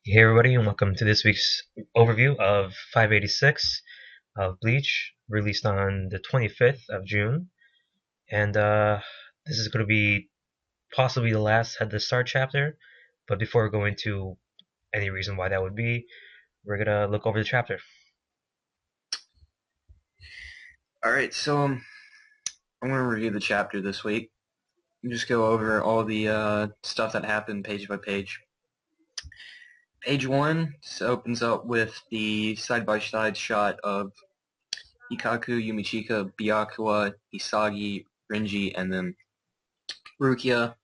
Hey everybody, and welcome to this week's overview of 586 of Bleach, released on the 25th of June. And this is going to be possibly the last Headless Start chapter. But before we go into any reason why that would be, we're going to look over the chapter. Alright, so I'm going to review the chapter this week and just go over all the stuff that happened page by page. Page 1 opens up with the side-by-side shot of Ikaku, Yumichika, Byakuya, Isagi, Renji, and then Rukia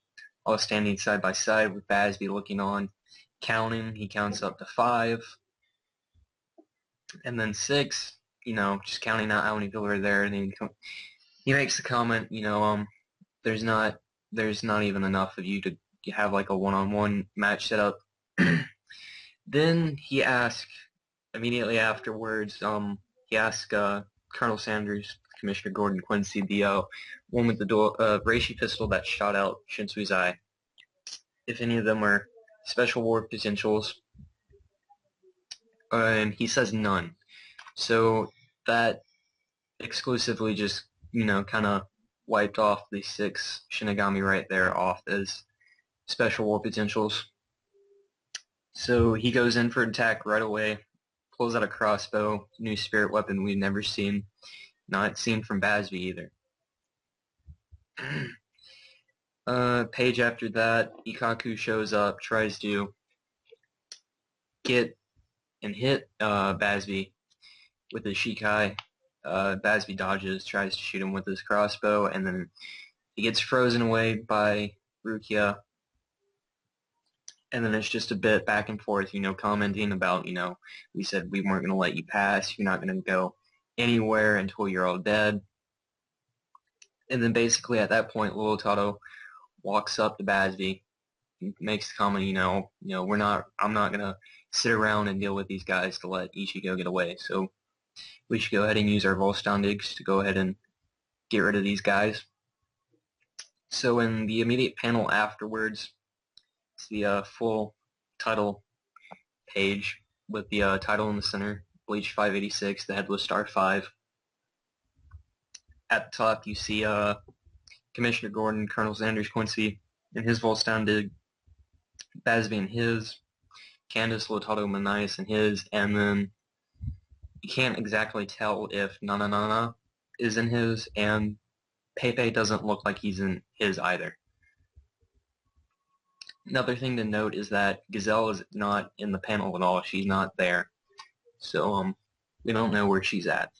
all standing side by side with Basby looking on, counting. He counts up to 5, and then 6, just counting out how many people are there, and then he makes the comment, there's not even enough of you to have like a one-on-one match set up. Then he asked immediately afterwards. He asked Colonel Sanders, Commissioner Gordon Quincy, the one with the Reishi pistol that shot out Shinsui's eye, if any of them are special war potentials, and he says none. So that exclusively just kind of wiped off the 6 Shinigami right there off as special war potentials. So he goes in for attack right away, pulls out a crossbow, new spirit weapon we've never seen, not seen from Basby either. Page after that, Ikaku shows up, tries to get and hit Basby with his Shikai. Basby dodges, tries to shoot him with his crossbow, and then he gets frozen away by Rukia. And then it's just a bit back and forth, commenting about, we said we weren't going to let you pass. You're not going to go anywhere until you're all dead. And then basically at that point, Lil Tato walks up to Basby, makes the comment, I'm not going to sit around and deal with these guys to let Ichigo get away. So we should go ahead and use our Volstandigs to go ahead and get rid of these guys. So in the immediate panel afterwards, it's the full title page with the title in the center, Bleach 586, the Headless Star 5. At the top, you see Commissioner Gordon, Colonel Sanders Quincy, and his Volstandig, Basby and his, Candace, Lotato, Manias and his, and then you can't exactly tell if Nananana is in his, and Pepe doesn't look like he's in his either. Another thing to note is that Gazelle is not in the panel at all. She's not there. So, we don't know where she's at.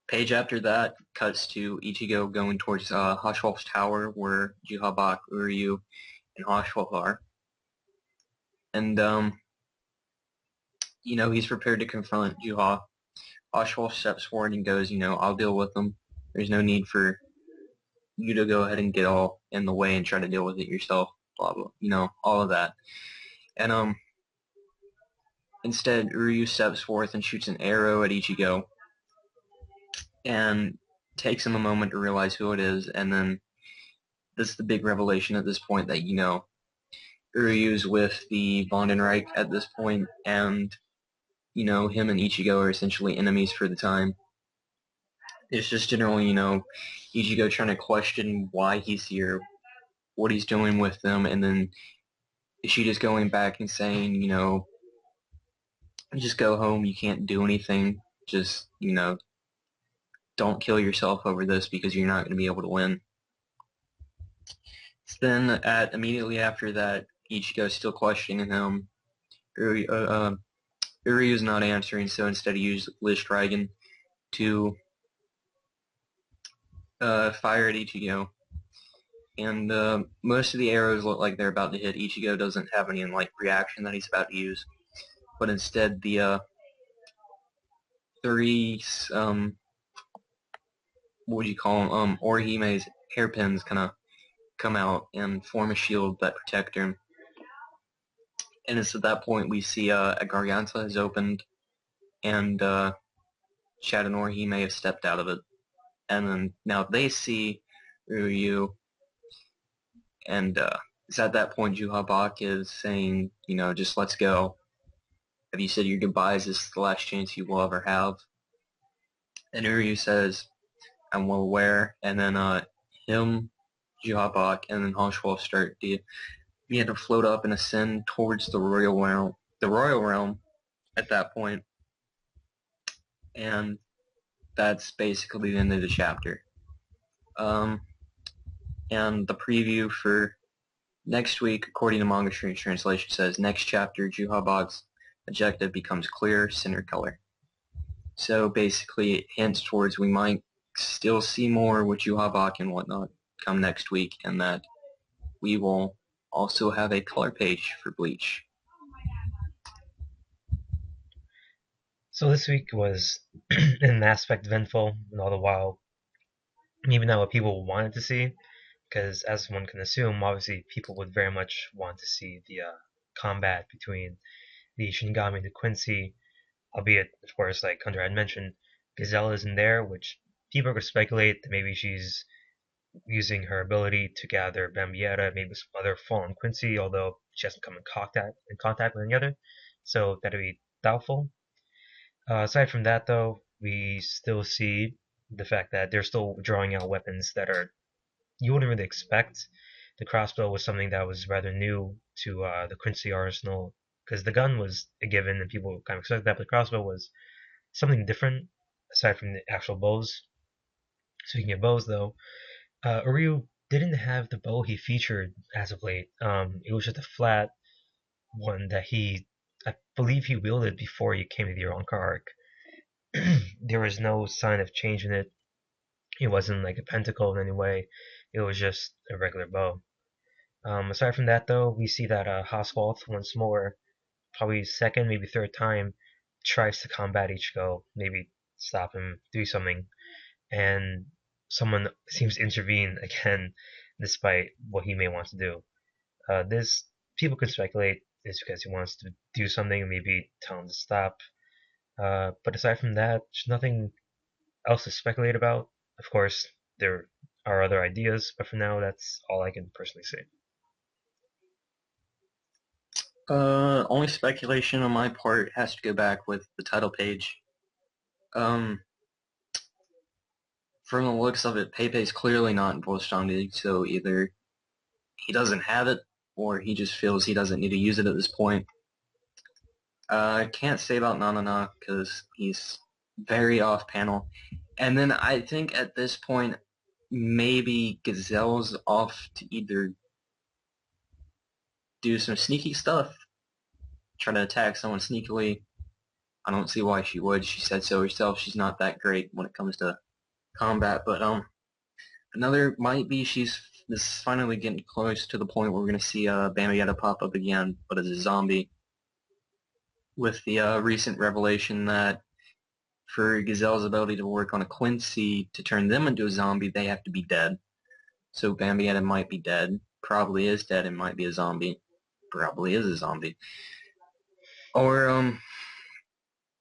Page after that cuts to Ichigo going towards Hashwolf's tower, where Juhabak, Uryu, and Hashwolf are. And, he's prepared to confront Juha. Hashwolf steps forward and goes, I'll deal with them. There's no need for you to go ahead and get all in the way and try to deal with it yourself, blah, blah, all of that. And, instead, Uryu steps forth and shoots an arrow at Ichigo, and takes him a moment to realize who it is, and then this is the big revelation at this point that, Uryu's with the Vondenreich at this point, and, him and Ichigo are essentially enemies for the time. It's just generally, Ichigo trying to question why he's here, what he's doing with them, and then she just going back and saying, just go home, you can't do anything, just, don't kill yourself over this because you're not going to be able to win. Then immediately after that, Ichigo's still questioning him. Uryu's not answering, so instead he used Lich Dragon to fire at Ichigo. And most of the arrows look like they're about to hit. Ichigo doesn't have any reaction that he's about to use, but instead the 3 what would you call them? Orihime's hairpins kind of come out and form a shield that protect him. And it's at that point we see a Garganta has opened, and Shadow Orihime have stepped out of it. And then now they see Uryu, and Is at that point Juhabak is saying, just let's go. Have you said your goodbyes? This is the last chance you will ever have. And Uryu says, I'm well aware. And then him, Juhabak, and then Hoshwolf start begin to float up and ascend towards the royal realm. The royal realm at that point, and that's basically the end of the chapter. Um, and the preview for next week, according to Manga Translation, says next chapter, Juhabag's objective becomes clear, center color. So basically, it hints towards we might still see more with Juhabak and whatnot come next week, and that we will also have a color page for Bleach. So this week was in an aspect eventful, and all the while, maybe not what people wanted to see, because as one can assume, obviously people would very much want to see the combat between the Shinigami and the Quincy, albeit, of course, like Hunter had mentioned, Gazelle isn't there, which people could speculate that maybe she's using her ability to gather Bambietta, maybe some other fallen Quincy, although she hasn't come in contact with any other, so that'd be doubtful. Aside from that, though, we still see the fact that they're still drawing out weapons that are you wouldn't really expect. The crossbow was something that was rather new to the Quincy arsenal because the gun was a given and people kind of expected that, but the crossbow was something different aside from the actual bows. Speaking of bows, though, Uryu didn't have the bow he featured as of late. It was just a flat one that I believe he wielded before he came to the Ironka arc. There was no sign of change in it. It wasn't like a pentacle in any way. It was just a regular bow. Aside from that, though, we see that Hoswalth once more, probably second, maybe third time, tries to combat Ichigo, maybe stop him, do something, and someone seems to intervene again, despite what he may want to do. This people could speculate is because he wants to do something, maybe tell him to stop. But aside from that, there's nothing else to speculate about. Of course, there are other ideas, but for now, that's all I can personally say. Only speculation on my part has to go back with the title page. Um, from the looks of it, Pepe's clearly not in Volstagg, so either he doesn't have it or he just feels he doesn't need to use it at this point. I can't say about Nanana because he's very off panel. And then I think at this point, maybe Gazelle's off to either do some sneaky stuff, try to attack someone sneakily. I don't see why she would. She said so herself. She's not that great when it comes to combat. But another might be this is finally getting close to the point where we're going to see Bamietta pop up again, but as a zombie. With the recent revelation that for Gazelle's ability to work on a Quincy to turn them into a zombie, they have to be dead. So Bambietta might be dead, probably is dead, and might be a zombie. Probably is a zombie. Or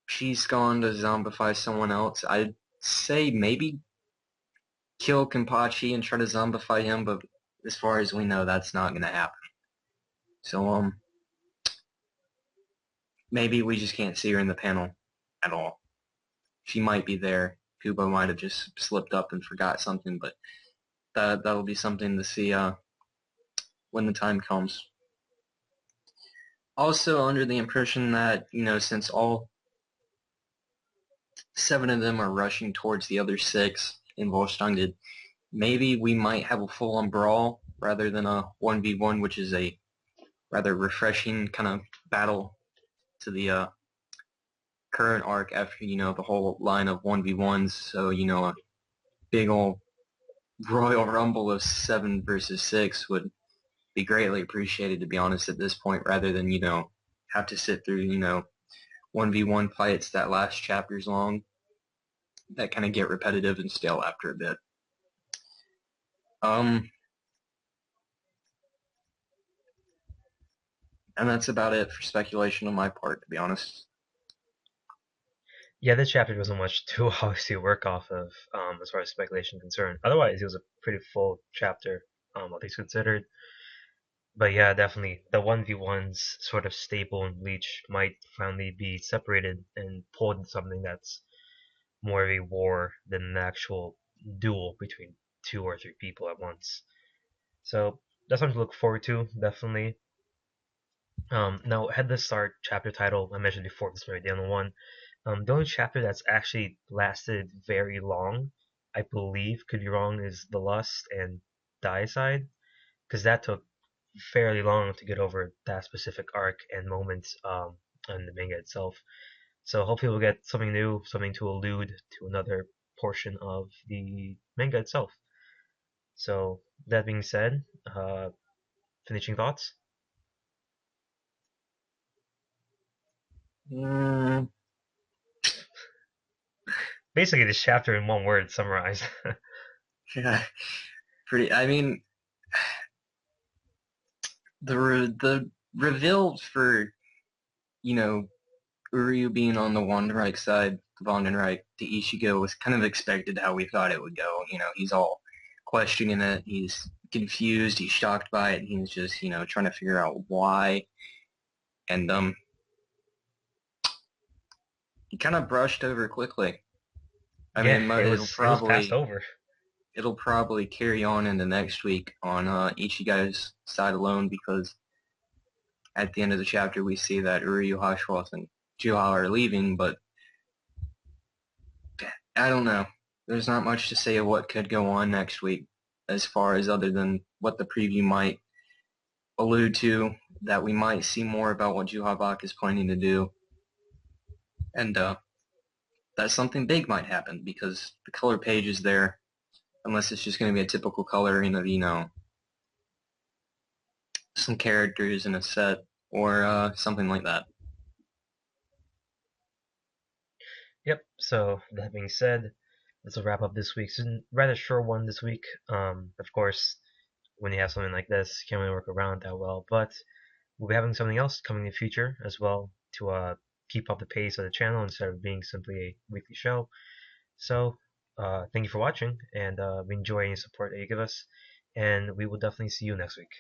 she's gone to zombify someone else. I'd say maybe kill Kenpachi and try to zombify him, but as far as we know, that's not going to happen. So maybe we just can't see her in the panel at all. She might be there. Kubo might have just slipped up and forgot something, but that'll be something to see when the time comes. Also, under the impression that since all 7 of them are rushing towards the other 6 in Volstagg, maybe we might have a full-on brawl rather than a 1v1, which is a rather refreshing kind of battle to the current arc after the whole line of 1v1s. So a big old Royal Rumble of 7 versus 6 would be greatly appreciated, to be honest, at this point, rather than have to sit through 1v1 fights that last chapters long that kind of get repetitive and stale after a bit. And that's about it for speculation on my part, to be honest. Yeah, this chapter wasn't much to obviously work off of as far as speculation concerned. Otherwise, it was a pretty full chapter, all things considered. But yeah, definitely the 1v1's sort of staple in Bleach might finally be separated and pulled into something that's more of a war than an actual duel between two or three people at once. So that's something to look forward to, definitely. Now, Headless Start chapter title I mentioned before, this may be the only one. The only chapter that's actually lasted very long, I believe, could be wrong, is the Lust and Diacide, because that took fairly long to get over that specific arc and moment in the manga itself. So hopefully we'll get something new, something to allude to another portion of the manga itself. So that being said, finishing thoughts. Mm, Basically, this chapter in one word summarized. yeah, pretty. I mean, the reveal for you know Uryu being on the Wanderreich side, Vondenreich to Ichigo was kind of expected how we thought it would go. He's all questioning it. He's confused. He's shocked by it. He's just, trying to figure out why. And he kind of brushed over quickly. I Yeah, mean, it was passed over. it'll probably carry on into next week on Ichigo's side alone because at the end of the chapter we see that Uryu, Hashwas, and Juha are leaving, but I don't know. There's not much to say of what could go on next week as far as other than what the preview might allude to, that we might see more about what Juhabak is planning to do. And that something big might happen because the color page is there, unless it's just going to be a typical coloring of, some characters in a set or something like that. Yep. So that being said, this will wrap up this week's rather short one this week. Of course, when you have something like this, you can't really work around that well. But we'll be having something else coming in the future as well to keep up the pace of the channel instead of being simply a weekly show. So thank you for watching, and we enjoy any support that you give us, and we will definitely see you next week.